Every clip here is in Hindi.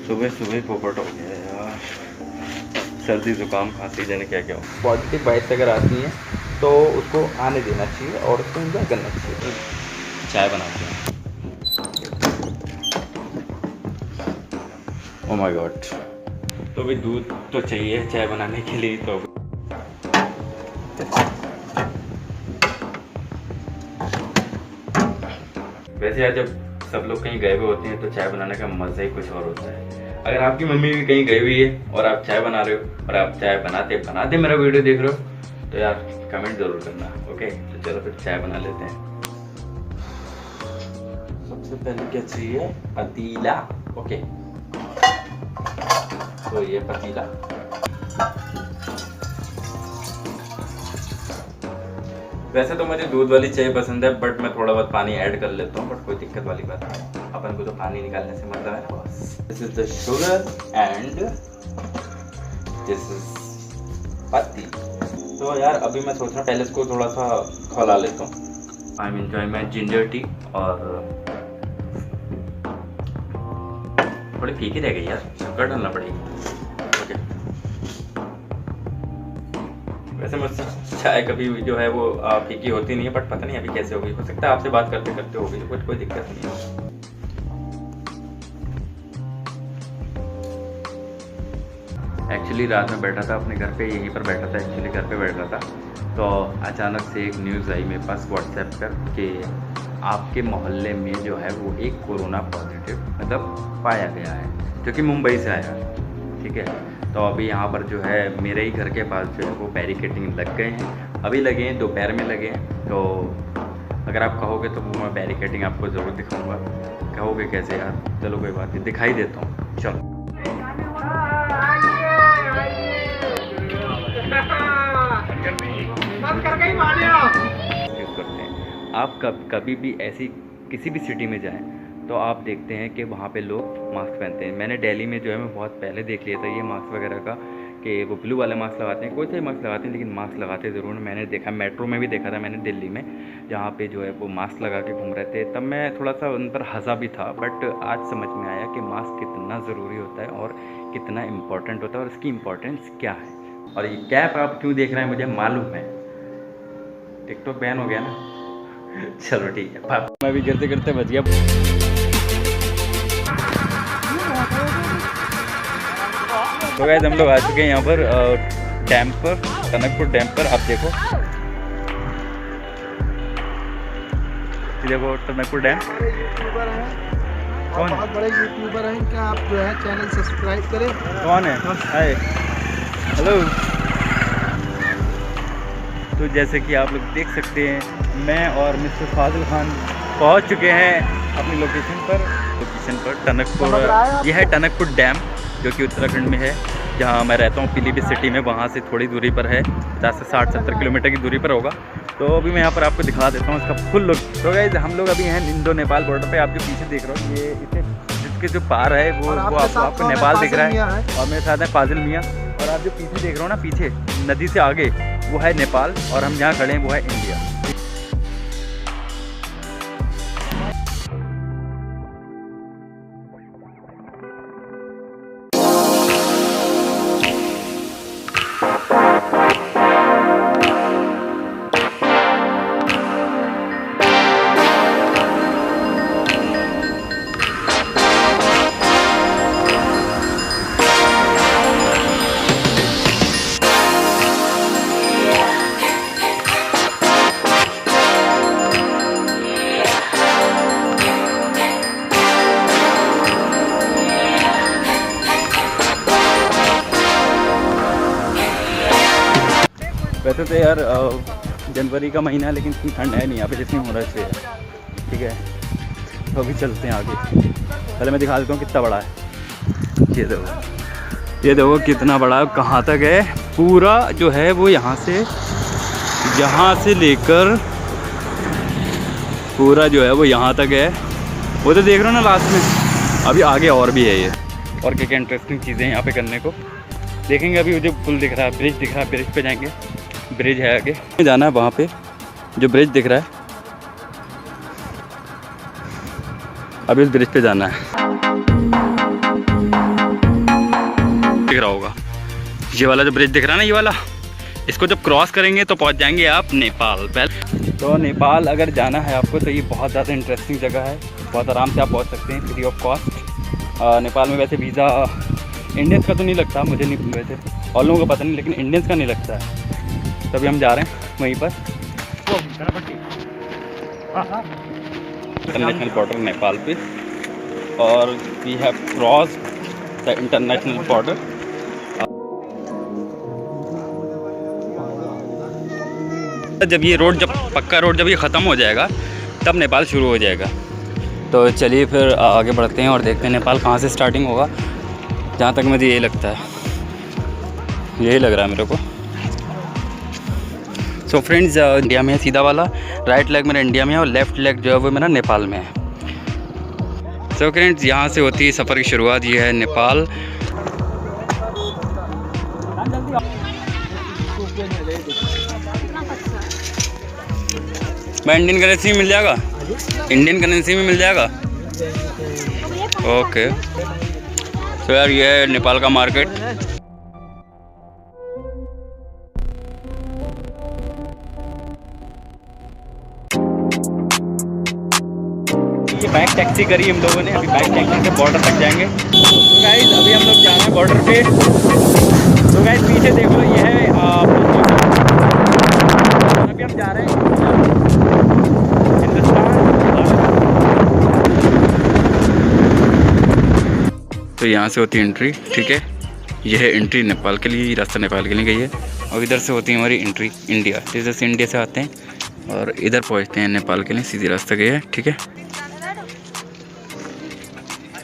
सुबह सुबह पोपट हो गया यार, सर्दी जुकाम खांसी जाने क्या क्या हो। पॉजिटिव वाइब्स अगर आती हैं तो उसको आने देना चाहिए और उसको एंजॉय करना चाहिए। तो चाय बनाते हैं। ओह माय गॉड, तो भाई दूध तो चाहिए चाय बनाने के लिए। तो वैसे यार जब सब लोग कहीं गए हुए होते हैं तो चाय बनाने का मज़ा ही कुछ और होता है। अगर आपकी मम्मी भी कहीं गई हुई है और आप चाय बना रहे हो और आप चाय बनाते बनाते मेरा वीडियो देख रहे हो तो यार कमेंट ज़रूर करना। ओके, तो चलो फिर चाय बना लेते हैं। सबसे पहले क्या चाहिए? पतीला। ओके, तो ये पतीला। वैसे तो मुझे दूध वाली चाय पसंद है बट मैं थोड़ा बहुत पानी ऐड कर लेता हूँ, बट कोई दिक्कत वाली बात नहीं, अपन को तो पानी निकालने से मतलब है ना बस। This is the sugar and this is पत्ती। तो यार अभी मैं सोच रहा हूँ पहले इसको थोड़ा सा खौला लेता हूँ। I am enjoying my ginger tea. और थोड़ी फीकी रह गई यार, शक्कर डालना पड़ेगी। ओके, वैसे मुझसे चाय कभी जो है वो फीकी होती नहीं है, बट पता नहीं अभी कैसे होगी। हो सकता है आपसे बात करते करते होगी, बट कोई दिक्कत नहीं है। एक्चुअली रात में बैठा था अपने घर पे, यहीं पर बैठा था, एक्चुअली घर पे बैठ रहा था, तो अचानक से एक न्यूज़ आई मेरे पास व्हाट्सएप पर कि आपके मोहल्ले में जो है वो एक कोरोना पॉजिटिव मतलब पाया गया है, जो कि मुंबई से आया है। ठीक है, तो अभी यहाँ पर जो है मेरे ही घर के पास जो है वो बैरिकेडिंग लग गए हैं, अभी लगे हैं, दोपहर में लगे हैं। तो अगर आप कहोगे तो वो मैं बैरिकेडिंग आपको ज़रूर दिखाऊंगा। कहोगे कैसे यार? चलो कोई बात नहीं, दिखाई देता हूँ। चलो करते हैं। आप कभी भी ऐसी किसी भी सिटी में जाएं तो आप देखते हैं कि वहाँ पे लोग मास्क पहनते हैं। मैंने दिल्ली में जो है मैं बहुत पहले देख लिया था ये मास्क वगैरह का, कि वो ब्लू वाले मास्क लगाते हैं, कोई से मास्क लगाते हैं, लेकिन मास्क लगाते ज़रूर। मैंने देखा, मेट्रो में भी देखा था मैंने दिल्ली में, जहाँ पे जो है वो मास्क लगा के घूम रहे थे। तब मैं थोड़ा सा उन पर हंसा भी था, बट आज समझ में आया कि मास्क कितना ज़रूरी होता है और कितना इम्पोर्टेंट होता है और इसकी इम्पोर्टेंस क्या है। और ये कैप आप क्यों देख रहे हैं मुझे मालूम है, टिकटॉक बैन हो गया ना। चलो ठीक है, मैं भी गिरते गिरते बच गया। तो गाइस हम लोग आ चुके हैं यहाँ पर डैम पर, टनकपुर डैम पर। आप देखो, देखो टनकपुर डैम। कौन? बहुत बड़े यूट्यूबर हैं, क्या आप जो है चैनल सब्सक्राइब करें। कौन है? हाय, हेलो। तो जैसे कि आप लोग देख सकते हैं मैं और मिस्टर फाजिल खान पहुंच चुके हैं अपनी लोकेशन पर टनकपुर। यह है टनकपुर डैम जो कि उत्तराखंड में है, जहां मैं रहता हूं पीलीभीत सिटी में। वहां से थोड़ी दूरी पर है, 50 से 60-70 किलोमीटर की दूरी पर होगा। तो अभी मैं यहाँ पर आपको दिखा देता हूँ इसका फुल लुक। तो गाइस हम लोग अभी हैं इंडो नेपाल बॉर्डर पे। आप जो पीछे देख रहे हो ये इसे जिसके जो पार है वो आपको नेपाल दिख रहा है, और मेरे साथ है फाजिल मियाँ। और आप जो पीछे देख रहे हो ना, पीछे नदी से आगे वो है नेपाल, और हम जहाँ खड़े हैं वो है इंडिया। वैसे तो यार जनवरी का महीना है, लेकिन इतनी ठंड है नहीं यहाँ पे जितनी होना चाहिए। ठीक है, तो अभी चलते हैं आगे। पहले मैं दिखा देता हूँ कितना बड़ा है। ये देखो कितना बड़ा है, कहाँ तक है। पूरा जो है वो यहाँ से लेकर पूरा जो है वो यहाँ तक है। वो तो देख रहे हो ना लास्ट में, अभी आगे और भी है ये। और क्या क्या इंटरेस्टिंग चीज़ें यहाँ पे करने को देखेंगे। अभी जो पुल दिख रहा है, ब्रिज दिख रहा है, ब्रिज पे जाएंगे। ब्रिज है आगे जाना है, वहाँ पे जो ब्रिज दिख रहा है, अभी उस ब्रिज पे जाना है। ये वाला जो ब्रिज दिख रहा है ना, ये वाला, इसको जब क्रॉस करेंगे तो पहुंच जाएंगे आप नेपाल। तो नेपाल अगर जाना है आपको तो ये बहुत ज़्यादा इंटरेस्टिंग जगह है, बहुत आराम से आप पहुंच सकते हैं फ्री ऑफ कॉस्ट। नेपाल में वैसे वीज़ा इंडियंस का तो नहीं लगता, मुझे नहीं वैसे और लोगों को पता नहीं, लेकिन इंडियंस का नहीं लगता है। तभी हम जा रहे हैं वहीं पर, इंटरनेशनल बॉर्डर नेपाल पे, और we have cross the international border. जब ये रोड, जब पक्का रोड जब ये ख़त्म हो जाएगा तब नेपाल शुरू हो जाएगा। तो चलिए फिर आगे बढ़ते हैं और देखते हैं नेपाल कहाँ से स्टार्टिंग होगा। जहाँ तक मुझे यही लगता है, यही लग रहा है मेरे को। सो फ्रेंड्स, इंडिया में है सीधा वाला, राइट लेग मेरा इंडिया में है और लेफ़्ट लेग जो है वो मेरा नेपाल में है। सो फ्रेंड्स, यहाँ से होती है सफ़र की शुरुआत, ये है नेपाल। मैं इंडियन करेंसी में मिल जाएगा, इंडियन करेंसी में मिल जाएगा। ओके, तो यार ये है नेपाल का मार्केट। ये बाइक टैक्सी करी हम लोगों ने, अभी बाइक टैक्सी से बॉर्डर तक जाएंगे। तो गाइस अभी हम लोग जा रहे हैं बॉर्डर पे। तो गाइस पीछे देख लो, ये है अभी हम जा रहे हैं तो यहाँ से होती है एंट्री, ठीक है। यह है एंट्री नेपाल के लिए, रास्ता नेपाल के लिए गई है, और इधर से होती है हमारी एंट्री इंडिया। इधर से इंडिया से आते हैं और इधर पहुँचते हैं नेपाल के लिए, सीधी रास्ता गई है, ठीक है।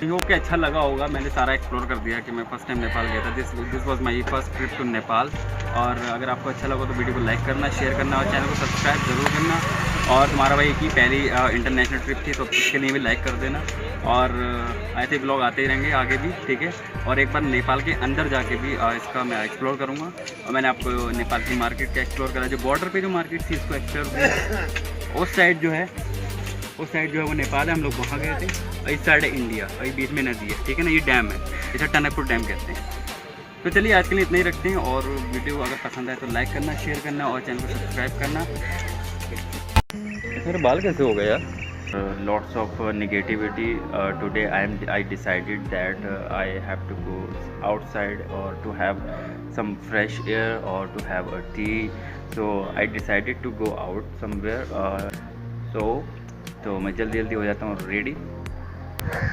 होप कि अच्छा लगा होगा, मैंने सारा एक्सप्लोर कर दिया कि मैं फर्स्ट टाइम नेपाल गया था। This was my first trip to Nepal. और अगर आपको अच्छा लगा तो वीडियो को लाइक करना, शेयर करना और चैनल को सब्सक्राइब ज़रूर करना। और तुम्हारा भाई की पहली इंटरनेशनल ट्रिप थी तो उसके लिए भी लाइक कर देना। और ऐसे ब्लॉग आते ही रहेंगे आगे भी, ठीक है। और एक बार नेपाल के अंदर जाके भी इसका मैं एक्सप्लोर करूँगा। और मैंने आपको नेपाल की मार्केट का एक्सप्लोर करा, जो बॉर्डर पर जो मार्केट थी इसको एक्सप्लोर किया। उस साइड जो है वो नेपाल है, हम लोग वहाँ गए थे। और इस साइड है इंडिया, और ये बीच में नदी है, ठीक है ना, ये डैम है, इसे टनकपुर डैम कहते हैं। तो चलिए आज के लिए इतना ही रखते हैं, और वीडियो अगर पसंद आए तो लाइक करना, शेयर करना और चैनल को सब्सक्राइब करना। मेरे बाल कैसे हो गए यार? Lots of negativity today. I decided that I have to go outside और to have some fresh air or to have a tea, so I decided to go out somewhere। तो मैं जल्दी हो जाता हूँ रेडी।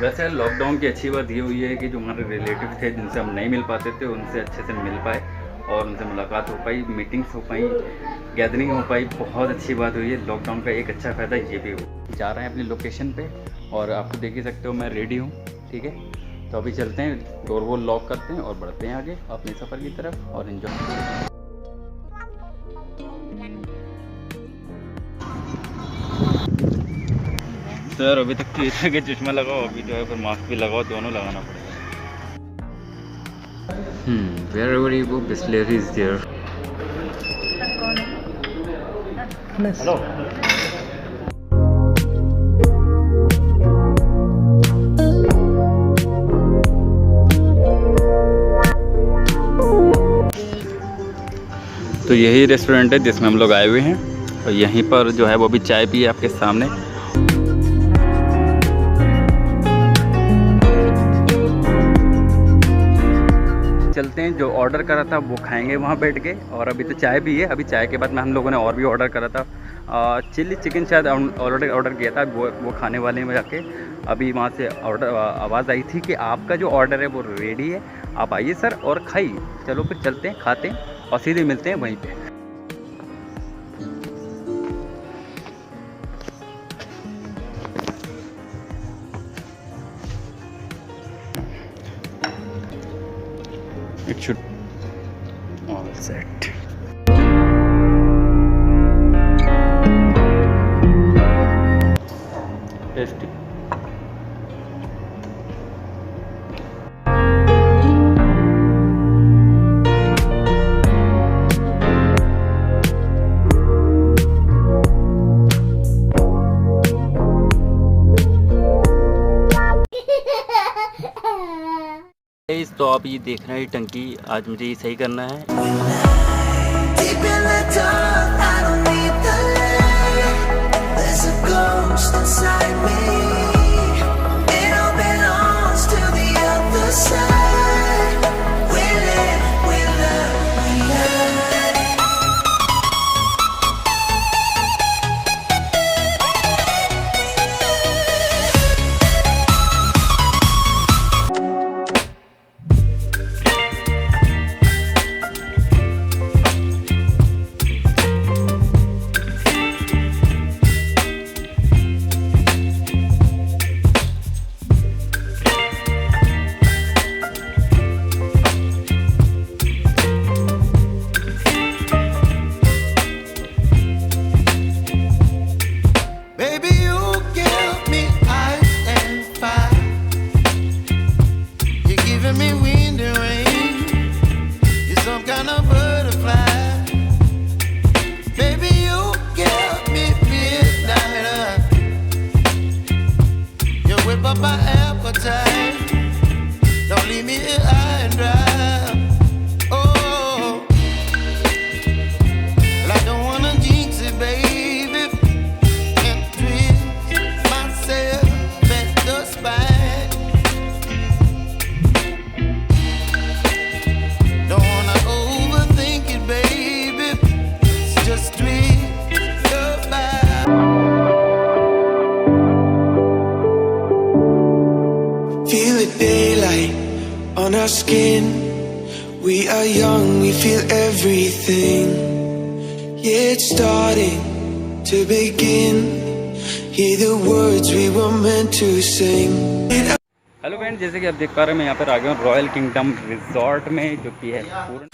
वैसे लॉकडाउन की अच्छी बात ये हुई है कि जो हमारे रिलेटिव थे जिनसे हम नहीं मिल पाते थे, उनसे अच्छे से मिल पाए और उनसे मुलाकात हो पाई, मीटिंग्स हो पाई, गैदरिंग हो पाई। बहुत अच्छी बात हुई है। लॉकडाउन का एक अच्छा फ़ायदा ये भी हो। जा रहे हैं अपनी लोकेशन पे और आपको देख ही सकते हो मैं रेडी हूँ, ठीक है। तो अभी चलते हैं, डोर वोल लॉक करते हैं और बढ़ते हैं आगे अपने सफ़र की तरफ और एंजॉय। सर अभी तक तो ये था कि चश्मा लगाओ, अभी जो है फिर मास्क भी लगाओ, दोनों लगाना पड़ेगा। wherever you go, Bisleri is there. Hello. तो यही रेस्टोरेंट है जिसमें हम लोग आए हुए हैं, और यहीं पर जो है वो भी चाय पिए आपके सामने। चलते हैं, जो ऑर्डर करा था वो खाएंगे वहाँ बैठ के। और अभी तो चाय भी है, अभी चाय के बाद में हम लोगों ने और भी ऑर्डर करा था, चिल्ली चिकन शायद ऑलरेडी ऑर्डर किया था, वो खाने वाले में जाके अभी वहाँ से आवाज़ आई थी कि आपका जो ऑर्डर है वो रेडी है, आप आइए सर और खाइए। चलो फिर चलते हैं, खाते हैं और सीधे मिलते हैं वहीं पे। It should all set. Tasty. तो आप ये देख रहे हैं टंकी, आज मुझे ये सही करना है। Deep in the dark, I don't need the light. There's a ghost inside me. It all belongs to the other side. We live, we love, we love. Baby, you give me ice and fire. You're giving me wind and rain. You're some kind of butterfly. Baby, you give me midnight. You whip up my appetite. Don't leave me here high and dry. Oh, well, I don't wanna jinx it, baby. Feel the daylight on our skin. We are young, we feel everything. Yeah, it's starting to begin. Hear the words we were meant to sing. Hello friend, जैसे कि आप देख पा रहे हैं, मैं यहाँ पर आ गया हूँ रॉयल किंगडम रिजॉर्ट में, जो कि है पूर्ण।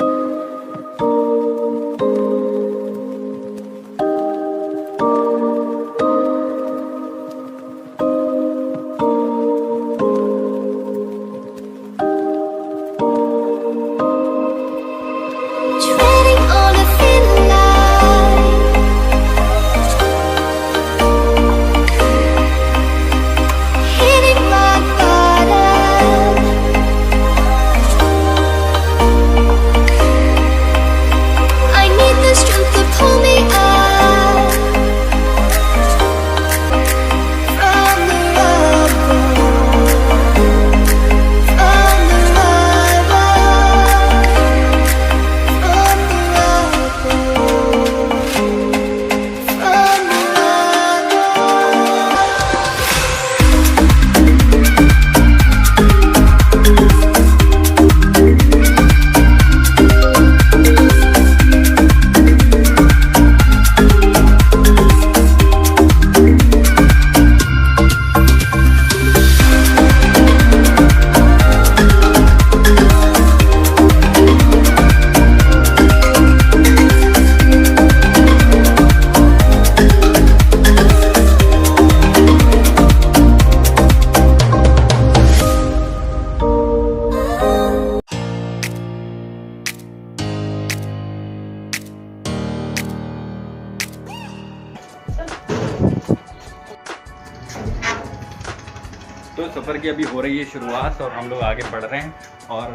तो सफ़र की अभी हो रही है शुरुआत और हम लोग आगे बढ़ रहे हैं और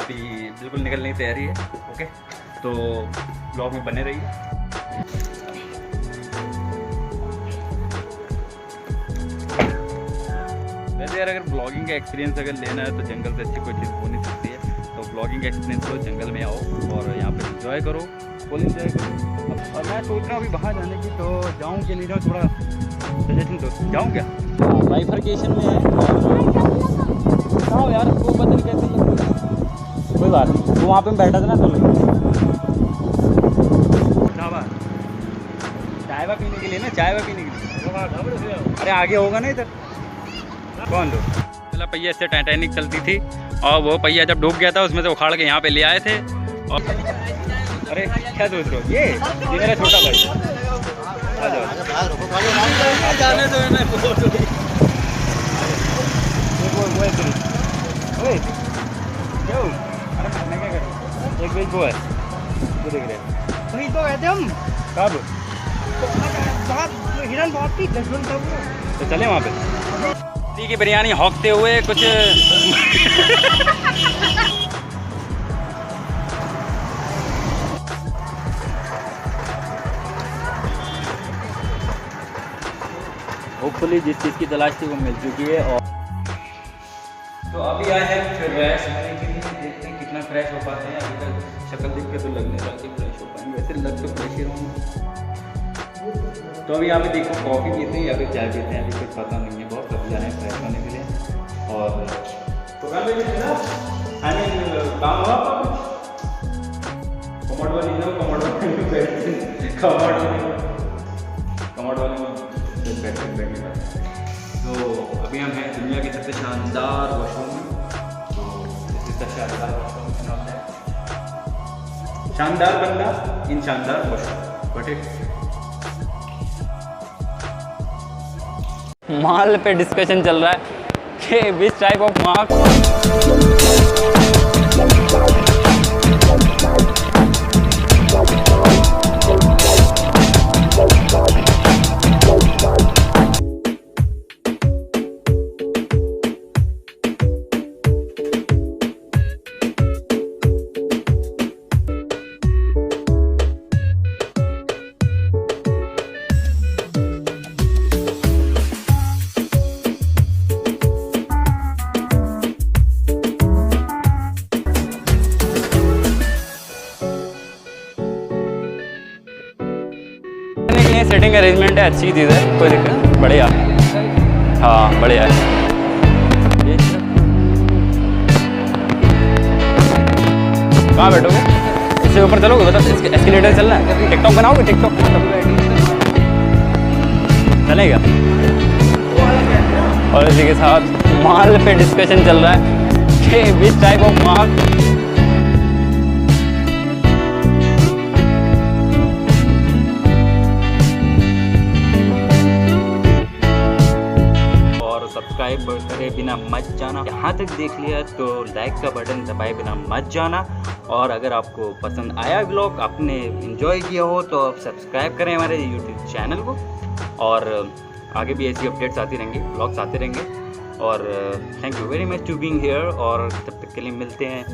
अभी बिल्कुल निकलने की तैयारी है। ओके, तो ब्लॉग में बने रहिए। वैसे यार, अगर ब्लॉगिंग का एक्सपीरियंस अगर लेना है तो जंगल से अच्छी कोई चीज़ हो नहीं सकती है। तो ब्लॉगिंग का एक्सपीरियंस लो, जंगल में आओ और यहाँ पे एंजॉय करो, फुल एंजॉय करो। और मैं सोच रहा हूँ अभी बाहर जाने की, तो जाऊँ कि नहीं जाऊँ, थोड़ा सजेशन दो। जाऊँ क्या? बाइफर्केशन में है। हाँ यार, वो पता नहीं कैसे लगता है। कोई बात नहीं, वो वहाँ पे बैठा था ना, तो चाय वा पीने के लिए ना, चाय वा पीने के लिए। अरे आगे होगा ना इधर। कौन लोग? पहला पहिया इससे टाइटैनिक चलती थी और वो पहिया जब डूब गया था उसमें से उखाड़ के यहाँ पे ले आए थे। और अरे क्या सोच रहे हो? ये मेरा छोटा भाई। जाने दो एक बेच वो है, वो देख रहे हैं। वही तो कहते हम कब बहुत हिरन बहुत थी, 10 मिनट तक। तो चले वहाँ पे। कुत्ती की बिरयानी हौंकते हुए कुछ होपफुली जिस चीज़ की तलाश थी वो मिल चुकी है। और तो अभी आए हैं फिर फ्रेश होने के लिए, देखते हैं कितना फ्रेश हो पाते हैं। अभी तक शक्ल देख के तो लगने लगा कि फ्रेश हो पाएंगे, वैसे लग तो फ्रेश ही रहूँगा। तो अभी यहाँ पे देखो कॉफ़ी पीते हैं या फिर चाय पीते हैं, अभी कुछ पता नहीं है। बहुत अभी आए हैं फ्रेश होने के लिए। और दुकान पे भी ना काम हुआ आपका कुछ कमोड वाली ना, कमोड वाली बैठने का। तो अभी हम हैं दुनिया के सबसे शानदार वॉशरूम में। तो सबसे शानदार वॉशरूम का नाम है शानदार बंदा इन शानदार वॉशरूम। बट माल पे डिस्कशन चल रहा है कि which type of marks setting arrangement है, अच्छी चीज़ है, कोई दिक्कत नहीं, बढ़िया। हाँ बढ़िया है। कहाँ बैठोगे? इससे ऊपर चलोगे? मतलब एस्केलेटर चलना है? टिकटॉक बनाओगे? टिकटॉक चलेगा। और इसी के साथ माल पे डिस्कशन चल रहा है कि which type of mall. Subscribe करे बिना मत जाना। यहाँ तक देख लिया तो लाइक का बटन दबाए बिना मत जाना। और अगर आपको पसंद आया व्लॉग, आपने एंजॉय किया हो, तो आप सब्सक्राइब करें हमारे यूट्यूब चैनल को। और आगे भी ऐसी अपडेट्स आती रहेंगी, व्लॉग्स आते रहेंगे। और thank you very much to being here. और तब तक के लिए मिलते हैं